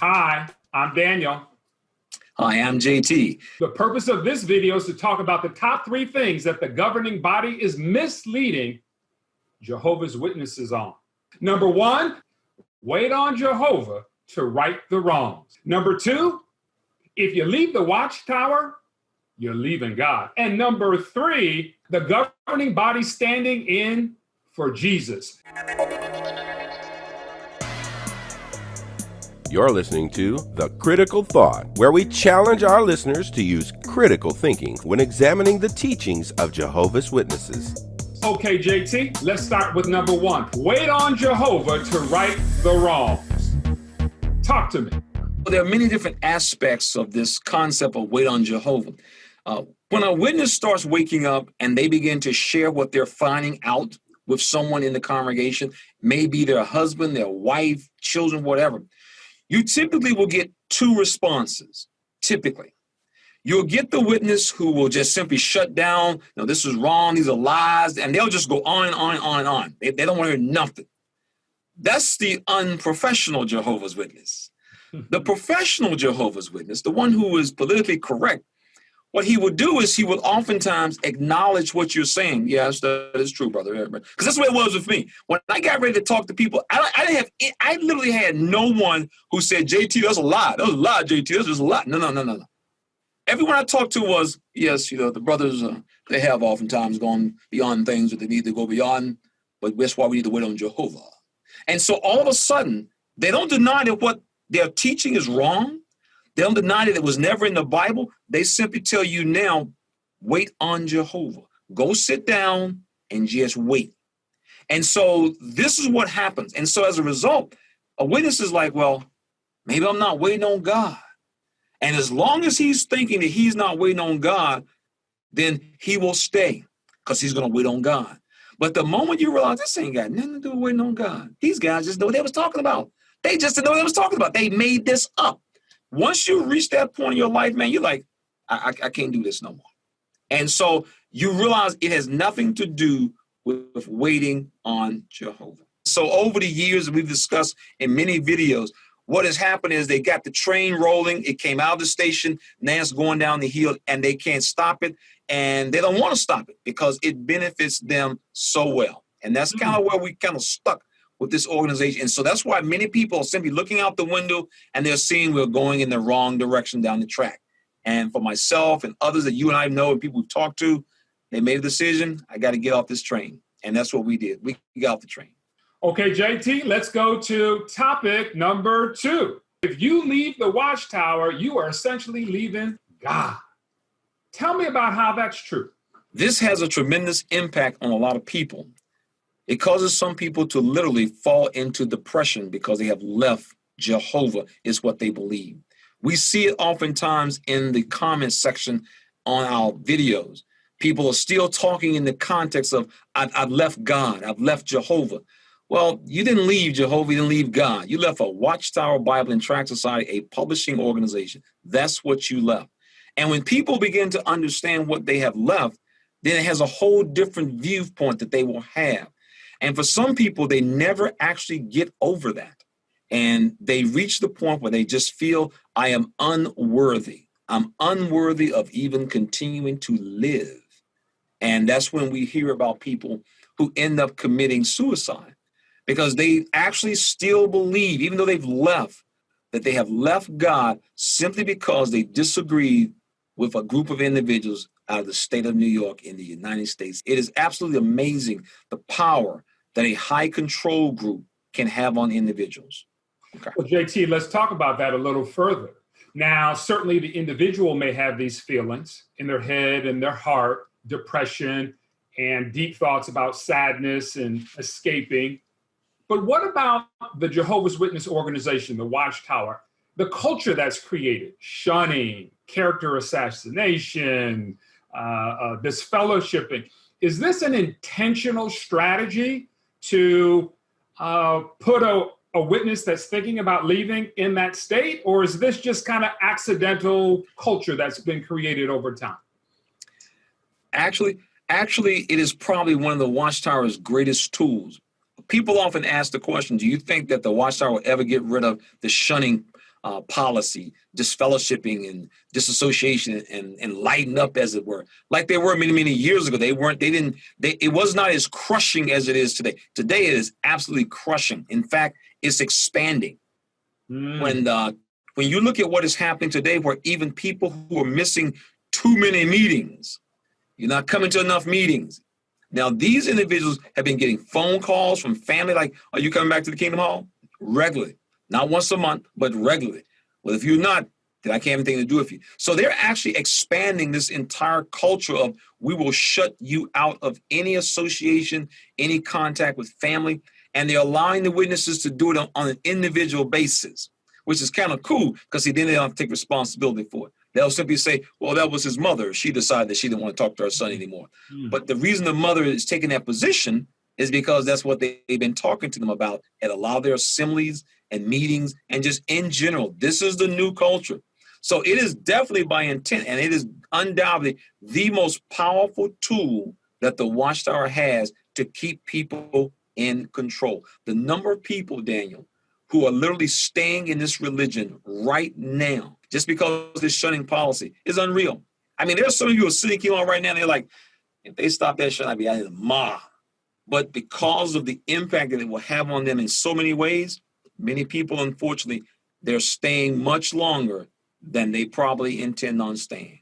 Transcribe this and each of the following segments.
Hi, I'm Daniel. Hi, I'm JT. The purpose of this video is to talk about the top 3 things that the governing body is misleading Jehovah's Witnesses on. Number 1, wait on Jehovah to right the wrongs. Number 2, if you leave the watchtower, you're leaving God. And number 3, the governing body standing in for Jesus. You're listening to The Critical Thought, where we challenge our listeners to use critical thinking when examining the teachings of Jehovah's Witnesses. Okay, JT, let's start with number 1. Wait on Jehovah to right the wrongs. Talk to me. Well, there are many different aspects of this concept of wait on Jehovah. When a witness starts waking up and they begin to share what they're finding out with someone in the congregation, maybe their husband, their wife, children, whatever, you typically will get 2 responses, typically. You'll get the witness who will just simply shut down, no, this is wrong, these are lies, and they'll just go on and on and on and on. They don't want to hear nothing. That's the unprofessional Jehovah's Witness. The professional Jehovah's Witness, the one who is politically correct, what he will do is he will oftentimes acknowledge what you're saying. Yes, that is true, brother. Because that's the way it was with me. When I got ready to talk to people, I literally had no one who said, JT, that's a lie. That was a lie, JT. That's just a lie. No. Everyone I talked to was, yes, the brothers, they have oftentimes gone beyond things that they need to go beyond, but that's why we need to wait on Jehovah. And so all of a sudden, they don't deny that what they're teaching is wrong. They don't deny that it was never in the Bible. They simply tell you now, wait on Jehovah. Go sit down and just wait. And so this is what happens. And so as a result, a witness is like, well, maybe I'm not waiting on God. And as long as he's thinking that he's not waiting on God, then he will stay because he's going to wait on God. But the moment you realize this ain't got nothing to do with waiting on God, these guys just know what they was talking about. They just didn't know what they was talking about. They made this up. Once you reach that point in your life, man, you're like, I can't do this no more. And so you realize it has nothing to do with waiting on Jehovah. So over the years, we've discussed in many videos, what has happened is they got the train rolling. It came out of the station. Now it's going down the hill and they can't stop it. And they don't want to stop it because it benefits them so well. And that's kind of where we kind of stuck with this organization. And so that's why many people are simply looking out the window and they're seeing we're going in the wrong direction down the track. And for myself and others that you and I know and people we've talked to, they made a decision, I got to get off this train. And that's what we did. We got off the train. Okay, JT, let's go to topic number 2. If you leave the watchtower, you are essentially leaving God. Tell me about how that's true. This has a tremendous impact on a lot of people. It causes some people to literally fall into depression because they have left Jehovah, is what they believe. We see it oftentimes in the comment section on our videos. People are still talking in the context of, I've left God, I've left Jehovah. Well, you didn't leave Jehovah, you didn't leave God. You left a Watchtower Bible and Tract Society, a publishing organization. That's what you left. And when people begin to understand what they have left, then it has a whole different viewpoint that they will have. And for some people, they never actually get over that. And they reach the point where they just feel, I am unworthy. I'm unworthy of even continuing to live. And that's when we hear about people who end up committing suicide because they actually still believe, even though they've left, that they have left God simply because they disagreed with a group of individuals out of the state of New York in the United States. It is absolutely amazing the power that a high control group can have on individuals. Okay. Well, JT, let's talk about that a little further. Now, certainly the individual may have these feelings in their head and their heart, depression and deep thoughts about sadness and escaping. But what about the Jehovah's Witness organization, the Watchtower, the culture that's created, shunning, character assassination, disfellowshipping? Is this an intentional strategy to put a witness that's thinking about leaving in that state? Or is this just kind of accidental culture that's been created over time? Actually, it is probably one of the Watchtower's greatest tools. People often ask the question, do you think that the Watchtower will ever get rid of the shunning policy, disfellowshipping and disassociation and lighten up, as it were, like they were many, many years ago. It was not as crushing as it is today. Today it is absolutely crushing. In fact, it's expanding. When you look at what is happening today, where even people who are missing too many meetings, you're not coming to enough meetings. Now, these individuals have been getting phone calls from family like, are you coming back to the Kingdom Hall? Regularly. Not once a month, but regularly. Well, if you're not, then I can't have anything to do with you. So they're actually expanding this entire culture of we will shut you out of any association, any contact with family. And they're allowing the witnesses to do it on an individual basis, which is kind of cool because then they don't have to take responsibility for it. They'll simply say, well, that was his mother. She decided that she didn't want to talk to her son anymore. But the reason the mother is taking that position is because that's what they've been talking to them about at a lot of their assemblies and meetings and just in general. This is the new culture. So it is definitely by intent, and it is undoubtedly the most powerful tool that the Watchtower has to keep people in control. The number of people, Daniel, who are literally staying in this religion right now, just because of this shunning policy, is unreal. I mean, there's some of you who are sitting on right now, and they're like, if they stop that shunning, I'd be out of the mob. But because of the impact that it will have on them in so many ways, many people, unfortunately, they're staying much longer than they probably intend on staying.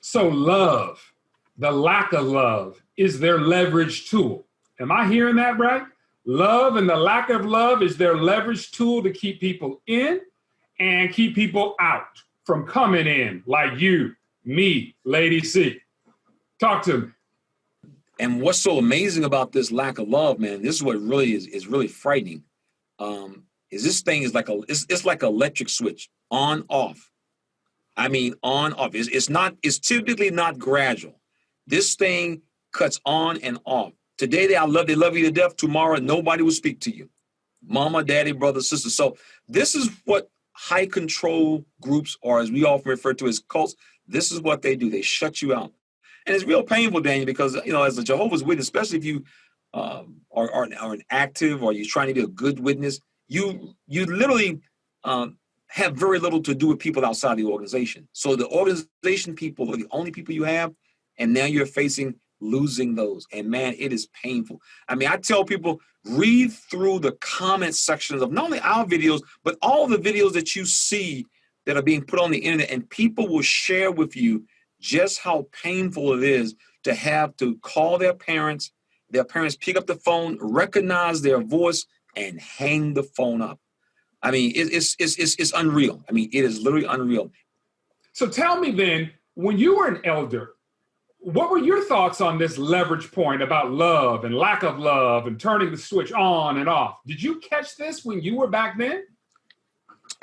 So love, the lack of love, is their leverage tool. Am I hearing that right? Love and the lack of love is their leverage tool to keep people in and keep people out from coming in, like you, me, Lady C. Talk to me. And what's so amazing about this lack of love, man, this is what really is really frightening, is this thing is like it's like an electric switch, on, off. I mean, on, off. It's typically not gradual. This thing cuts on and off. Today, they love you to death. Tomorrow, nobody will speak to you. Mama, daddy, brother, sister. So this is what high control groups, or as we often refer to as cults, this is what they do. They shut you out. And it's real painful, Daniel, because, as a Jehovah's Witness, especially if you are an active or you're trying to be a good witness, you literally have very little to do with people outside the organization. So the organization people are the only people you have, and now you're facing losing those. And man, it is painful. I mean, I tell people, read through the comment sections of not only our videos, but all the videos that you see that are being put on the internet, and people will share with you just how painful it is to have to call their parents pick up the phone, recognize their voice, and hang the phone up. I mean, it's unreal. I mean, it is literally unreal. So tell me then, when you were an elder, what were your thoughts on this leverage point about love and lack of love and turning the switch on and off? Did you catch this when you were back then?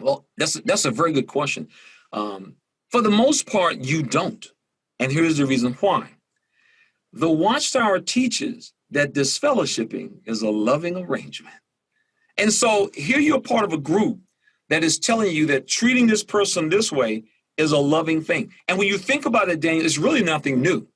Well, that's a very good question. For the most part, you don't. And here's the reason why. The Watchtower teaches that disfellowshipping is a loving arrangement. And so here you're part of a group that is telling you that treating this person this way is a loving thing. And when you think about it, Daniel, it's really nothing new.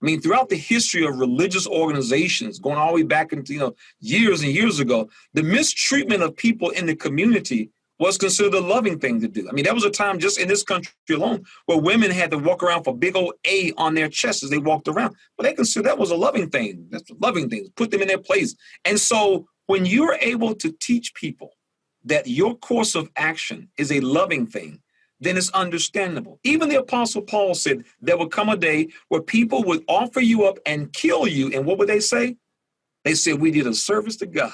I mean, throughout the history of religious organizations, going all the way back into years and years ago, the mistreatment of people in the community was considered a loving thing to do. I mean, there was a time just in this country alone where women had to walk around for big old A on their chests as they walked around. But they considered that was a loving thing. That's a loving thing. Put them in their place. And so when you're able to teach people that your course of action is a loving thing, then it's understandable. Even the Apostle Paul said there would come a day where people would offer you up and kill you. And what would they say? They said, we did a service to God.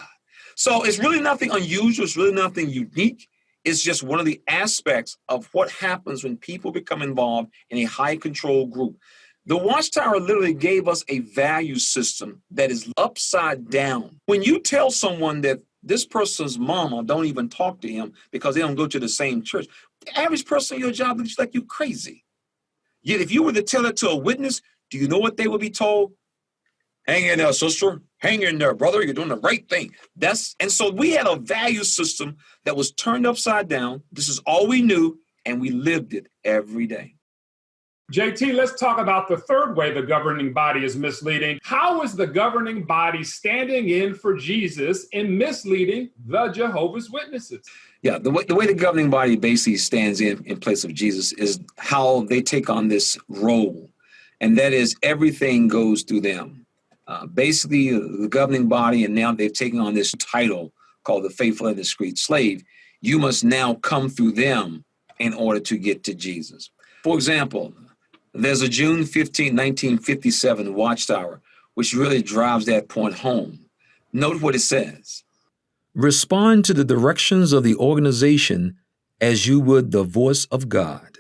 So it's really nothing unusual. It's really nothing unique. It's just one of the aspects of what happens when people become involved in a high control group. The Watchtower literally gave us a value system that is upside down. When you tell someone that this person's mama don't even talk to him because they don't go to the same church, the average person in your job looks like you crazy. Yet if you were to tell it to a witness, do you know what they would be told? Hang in there, sister. Hang in there, brother. You're doing the right thing. And so we had a value system that was turned upside down. This is all we knew, and we lived it every day. JT, let's talk about the third way the governing body is misleading. How is the governing body standing in for Jesus and misleading the Jehovah's Witnesses? Yeah, the way the governing body basically stands in place of Jesus is how they take on this role, and that is everything goes through them. Basically, the governing body, and now they've taken on this title called the faithful and discreet slave. You must now come through them in order to get to Jesus. For example, there's a June 15, 1957 Watchtower, which really drives that point home. Note what it says. Respond to the directions of the organization as you would the voice of God.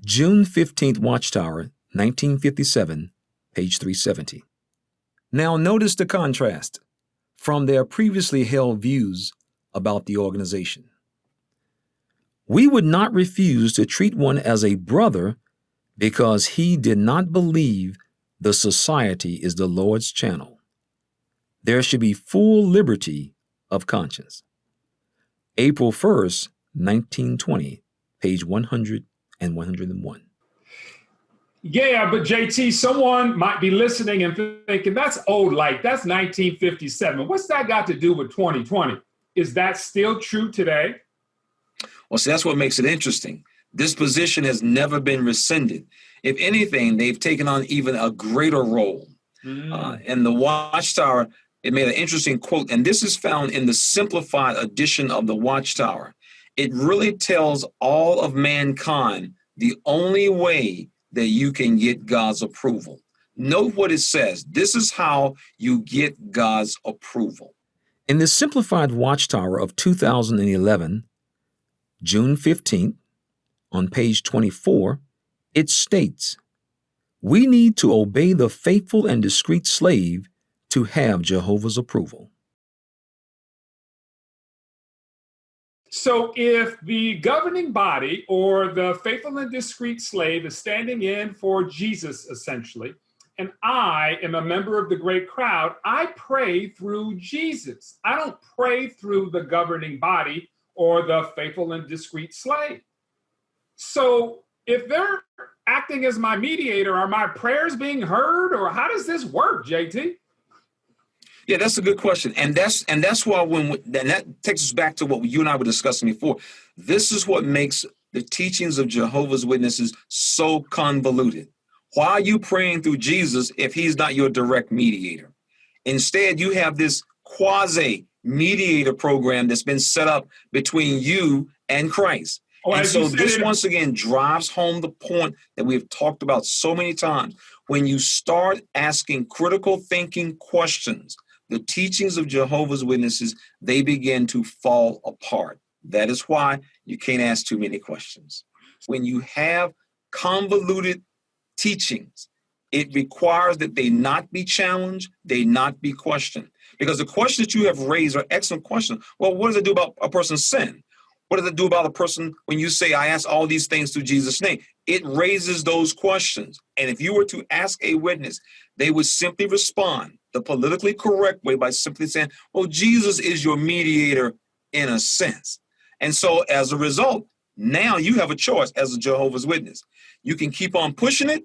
June 15th Watchtower, 1957, page 370. Now notice the contrast from their previously held views about the organization. We would not refuse to treat one as a brother because he did not believe the society is the Lord's channel. There should be full liberty of conscience. April 1st, 1920, page 100 and 101. Yeah, but JT, someone might be listening and thinking, that's old light. That's 1957. What's that got to do with 2020? Is that still true today? Well, see, that's what makes it interesting. This position has never been rescinded. If anything, they've taken on even a greater role. In the Watchtower, it made an interesting quote, and this is found in the simplified edition of the Watchtower. It really tells all of mankind the only way that you can get God's approval. Note what it says. This is how you get God's approval. In the simplified Watchtower of 2011, June 15th, on page 24, it states, we need to obey the faithful and discreet slave to have Jehovah's approval. So if the governing body or the faithful and discreet slave is standing in for Jesus, essentially, and I am a member of the great crowd, I pray through Jesus. I don't pray through the governing body or the faithful and discreet slave. So if they're acting as my mediator, are my prayers being heard, or how does this work, JT? Yeah, that's a good question, and that's why that takes us back to what you and I were discussing before. This is what makes the teachings of Jehovah's Witnesses so convoluted. Why are you praying through Jesus if he's not your direct mediator? Instead, you have this quasi-mediator program that's been set up between you and Christ. And so this once again drives home the point that we've talked about so many times. When you start asking critical thinking questions, the teachings of Jehovah's Witnesses, they begin to fall apart. That is why you can't ask too many questions. When you have convoluted teachings, it requires that they not be challenged, they not be questioned. Because the questions that you have raised are excellent questions. Well, what does it do about a person's sin? What does it do about a person when you say, I ask all these things through Jesus' name? It raises those questions. And if you were to ask a witness, they would simply respond the politically correct way by simply saying, well, Jesus is your mediator in a sense. And so as a result, now you have a choice as a Jehovah's Witness. You can keep on pushing it,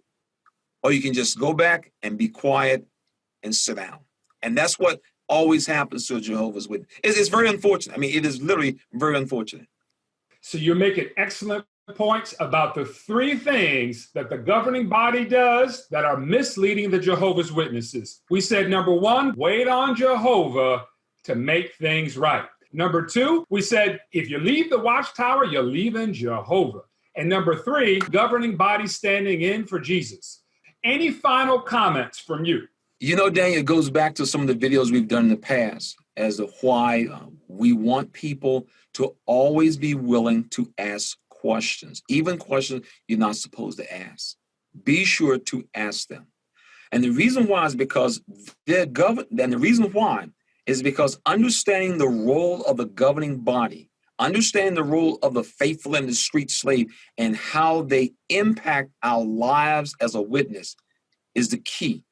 or you can just go back and be quiet and sit down. And that's what always happens to a Jehovah's Witness. It's very unfortunate. I mean, it is literally very unfortunate. So you're making excellent points about the three things that the governing body does that are misleading the Jehovah's Witnesses. We said, number one, wait on Jehovah to make things right. Number two, we said, if you leave the Watchtower, you're leaving Jehovah. And number three, governing body standing in for Jesus. Any final comments from you? You know, Daniel, it goes back to some of the videos we've done in the past as to why we want people to always be willing to ask questions, even questions you're not supposed to ask. Be sure to ask them. And the reason why is because understanding the role of the governing body, understanding the role of the faithful and discreet slave, and how they impact our lives as a witness is the key.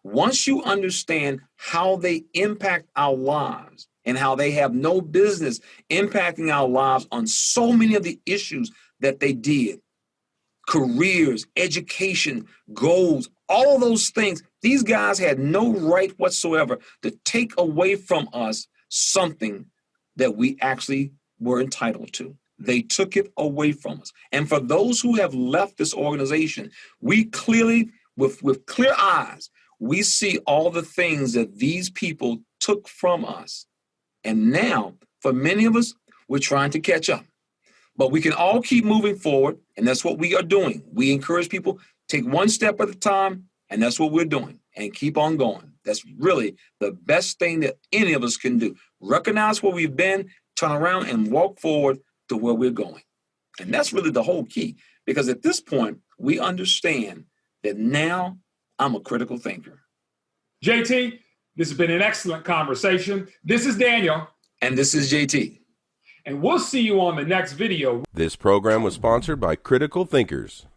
Once you understand how they impact our lives and how they have no business impacting our lives on so many of the issues that they did, careers, education, goals, all of those things. These guys had no right whatsoever to take away from us something that we actually were entitled to. They took it away from us. And for those who have left this organization, we clearly, with clear eyes, we see all the things that these people took from us. And now, for many of us, we're trying to catch up. But we can all keep moving forward, and that's what we are doing. We encourage people, take one step at a time, and that's what we're doing, and keep on going. That's really the best thing that any of us can do. Recognize where we've been, turn around, and walk forward to where we're going. And that's really the whole key, because at this point, we understand that now I'm a critical thinker. JT, this has been an excellent conversation. This is Daniel. And this is JT. And we'll see you on the next video. This program was sponsored by Critical Thinkers.